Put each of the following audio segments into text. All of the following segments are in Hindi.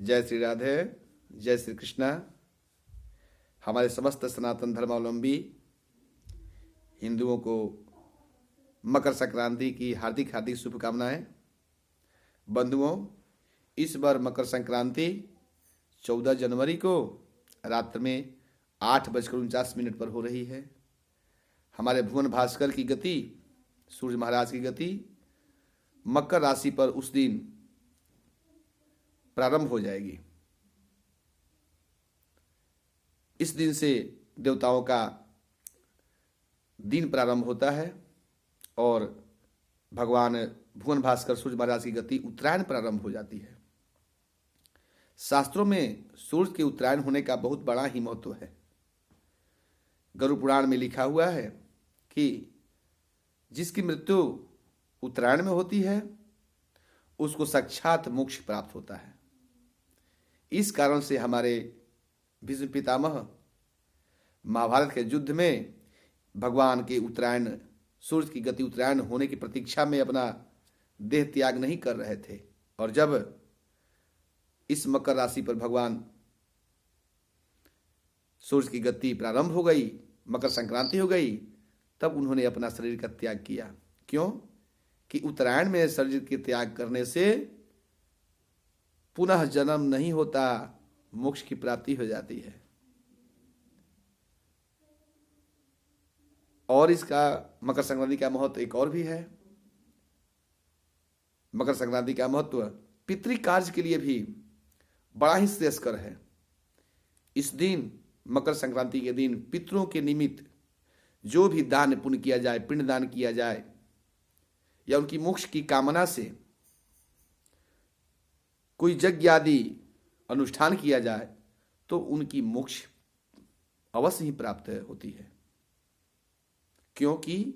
जय श्री राधे, जय श्री कृष्णा। हमारे समस्त सनातन धर्मावलंबी हिंदुओं को मकर संक्रांति की हार्दिक हार्दिक शुभकामनाएं। बंधुओं, इस बार मकर संक्रांति 14 जनवरी को रात्र में 8:49 पर हो रही है। हमारे भुवन भास्कर की गति, सूर्य महाराज की गति मकर राशि पर उस दिन प्रारंभ हो जाएगी। इस दिन से देवताओं का दिन प्रारंभ होता है और भगवान भुवन भास्कर सूर्य महाराज की गति उत्तरायण प्रारंभ हो जाती है। शास्त्रों में सूर्य के उत्तरायण होने का बहुत बड़ा ही महत्व है। गरुड़ पुराण में लिखा हुआ है कि जिसकी मृत्यु उत्तरायण में होती है उसको साक्षात मोक्ष प्राप्त होता है। इस कारण से हमारे भीष्म पितामह महाभारत के युद्ध में भगवान के उत्तरायण, सूर्य की गति उत्तरायण होने की प्रतीक्षा में अपना देह त्याग नहीं कर रहे थे। और जब इस मकर राशि पर भगवान सूर्य की गति प्रारंभ हो गई, मकर संक्रांति हो गई, तब उन्होंने अपना शरीर का त्याग किया। क्यों? कि उत्तरायण में शरीर के त्याग करने से पुनः जन्म नहीं होता, मोक्ष की प्राप्ति हो जाती है। और इसका मकर संक्रांति का महत्व एक और भी है। मकर संक्रांति का महत्व पितृकार्य के लिए भी बड़ा ही श्रेयस्कर है। इस दिन, मकर संक्रांति के दिन, पितरों के निमित्त जो भी दान पुण्य किया जाए, पिंड दान किया जाए या उनकी मोक्ष की कामना से कोई यज्ञ आदि अनुष्ठान किया जाए तो उनकी मोक्ष अवश्य ही प्राप्त होती है। क्योंकि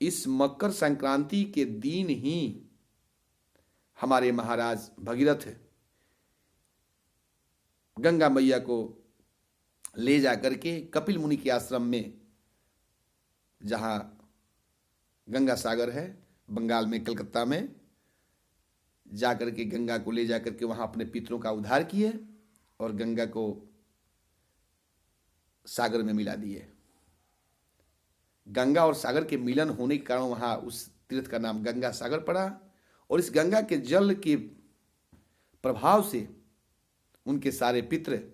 इस मकर संक्रांति के दिन ही हमारे महाराज भगीरथ गंगा मैया को ले जाकर के कपिल मुनि के आश्रम में, जहां गंगा सागर है बंगाल में, कलकत्ता में, जाकर के गंगा को ले जाकर के वहां अपने पितरों का उद्धार किए और गंगा को सागर में मिला दिए। गंगा और सागर के मिलन होने के कारण वहां उस तीर्थ का नाम गंगा सागर पड़ा। और इस गंगा के जल के प्रभाव से उनके सारे पितर,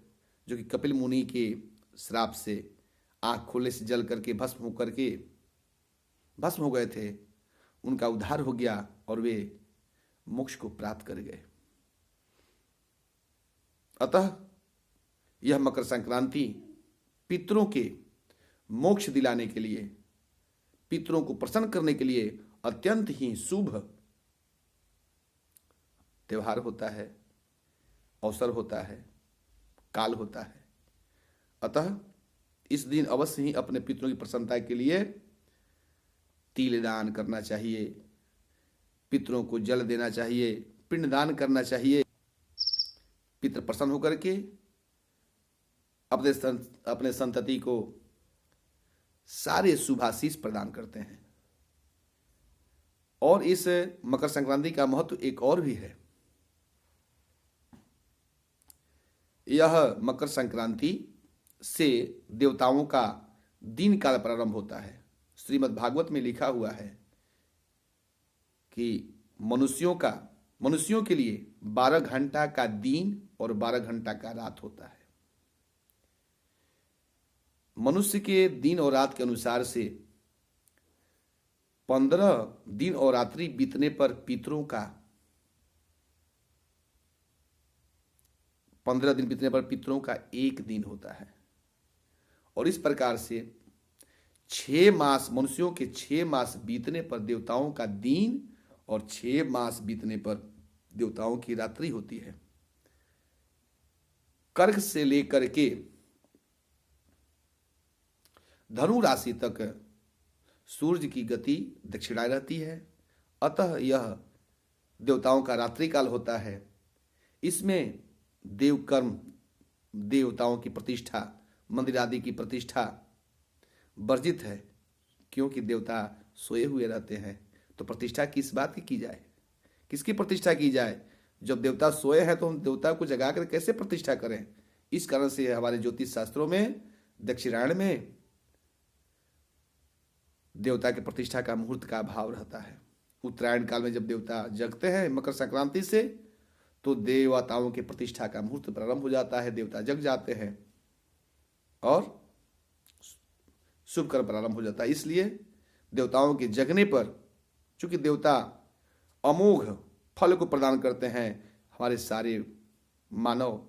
जो कि कपिल मुनि के श्राप से आंख खोलने से जल करके भस्म हो गए थे, उनका उद्धार हो गया और वे मोक्ष को प्राप्त कर गए। अतः यह मकर संक्रांति पितरों के मोक्ष दिलाने के लिए, पितरों को प्रसन्न करने के लिए अत्यंत ही शुभ त्योहार होता है, अवसर होता है, काल होता है। अतः इस दिन अवश्य ही अपने पितरों की प्रसन्नता के लिए तिल दान करना चाहिए, पितरों को जल देना चाहिए, पिंड दान करना चाहिए। पितर प्रसन्न होकर के अपने संतति को सारे शुभाशीष प्रदान करते हैं। और इस मकर संक्रांति का महत्व एक और भी है। यह मकर संक्रांति से देवताओं का दिन काल प्रारंभ होता है। श्रीमद् भागवत में लिखा हुआ है कि मनुष्यों के लिए 12 घंटा का दिन और 12 घंटा का रात होता है। मनुष्य के दिन और रात के अनुसार से 15 दिन और रात्रि बीतने पर पितरों का 15 दिन बीतने पर पितरों का एक दिन होता है। और इस प्रकार से 6 मास, मनुष्यों के 6 मास बीतने पर देवताओं का दिन और 6 मास बीतने पर देवताओं की रात्रि होती है। कर्क से लेकर के धनु राशि तक सूर्य की गति दक्षिणायन रहती है। अतः यह देवताओं का रात्रि काल होता है। इसमें देवकर्म, देवताओं की प्रतिष्ठा, मंदिर आदि की प्रतिष्ठा वर्जित है। क्योंकि देवता सोए हुए रहते हैं, तो प्रतिष्ठा किस बात की जाए, किसकी प्रतिष्ठा की जाए? जब देवता सोए हैं तो हम देवता को जगा कर कैसे प्रतिष्ठा करें। इस कारण से हमारे ज्योतिष शास्त्रों में दक्षिणायन में देवता की प्रतिष्ठा का मुहूर्त का अभाव रहता है। उत्तरायण काल में जब देवता जगते हैं मकर संक्रांति से, तो देवताओं की प्रतिष्ठा का मुहूर्त प्रारंभ हो जाता है, देवता जग जाते हैं और शुभ कर्म प्रारंभ हो जाता है। इसलिए देवताओं के जगने पर, चूंकि देवता अमोघ फल को प्रदान करते हैं, हमारे सारे मानव